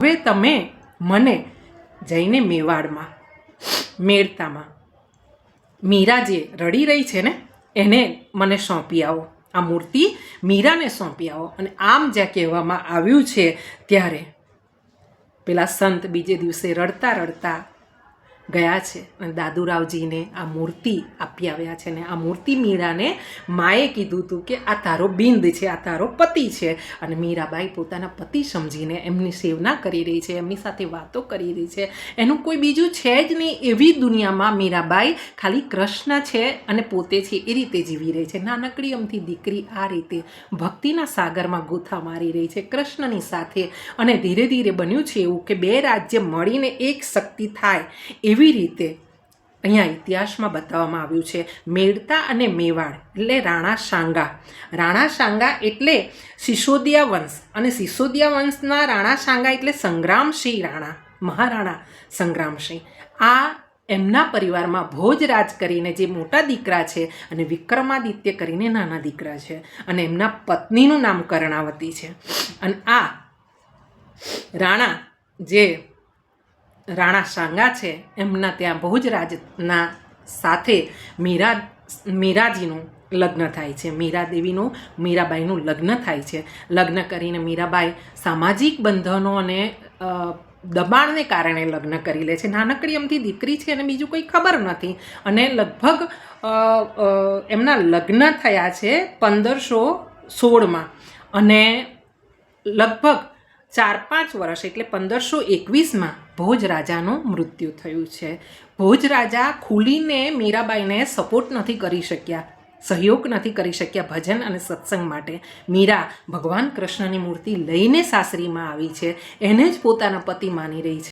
હવે તમે મને જઈને મેવાડમાં મેળતામાં મીરા જે રડી રહી છે ને એને મને સોંપી આવો, આ મૂર્તિ મીરાને સોંપી આવો. અને આમ જ્યાં કહેવામાં આવ્યું છે ત્યારે પેલા સંત બીજે દિવસે રડતા રડતા ગયા છે અને દાદુરાવજીને આ મૂર્તિ આપી આવ્યા છે. ને આ મૂર્તિ મીરાને માએ કીધું હતું કે આ તારો બિંદ છે, આ તારો પતિ છે. અને મીરાબાઈ પોતાના પતિ સમજીને એમની સેવના કરી રહી છે, એમની સાથે વાતો કરી રહી છે. એનું કોઈ બીજું છે જ નહીં. એવી દુનિયામાં મીરાબાઈ ખાલી કૃષ્ણ છે અને પોતે છે એ રીતે જીવી રહી છે. નાનકડી અમથી દીકરી આ રીતે ભક્તિના સાગરમાં ગોથા મારી રહી છે કૃષ્ણની સાથે. અને ધીરે ધીરે બન્યું છે એવું કે બે રાજ્ય મળીને એક શક્તિ થાય એવી રીતે અહીંયા ઇતિહાસમાં બતાવવામાં આવ્યું છે. મેળતા અને મેવાડ એટલે રાણા સાંગા. રાણા સાંગા એટલે સિસોદિયા વંશ, અને સિસોદિયા વંશના રાણા સાંગા એટલે સંગ્રામસિંહ રાણા, મહારાણા સંગ્રામસિંહ. આ એમના પરિવારમાં ભોજરાજ કરીને જે મોટા દીકરા છે અને વિક્રમાદિત્ય કરીને નાના દીકરા છે, અને એમના પત્નીનું નામ કર્ણાવતી છે. અને આ રાણા જે રાણા સાંગા છે એમના ત્યાં ભોજરાજના સાથે મીરાજીનું લગ્ન થાય છે. મીરા દેવીનું મીરાબાઈનું લગ્ન થાય છે. લગ્ન કરીને મીરાબાઈ સામાજિક બંધનો અને દબાણને કારણે લગ્ન કરી લે છે. નાનકડી અમથી દીકરી છે અને બીજું કંઈ ખબર નથી. અને લગભગ એમના લગ્ન થયા છે 1516માં, અને લગભગ 4-5 વર્ષ એટલે 1521માં ભોજરાજાનું મૃત્યુ થયું છે. ભોજરાજા ખુલીને મીરાબાઈને સપોર્ટ નથી કરી શક્યા, સહયોગ નથી કરી શક્યા ભજન અને સત્સંગ માટે. મીરા ભગવાન કૃષ્ણની મૂર્તિ લઈને સાસરીમાં આવી છે, એને જ પોતાના પતિ માની રહી છે.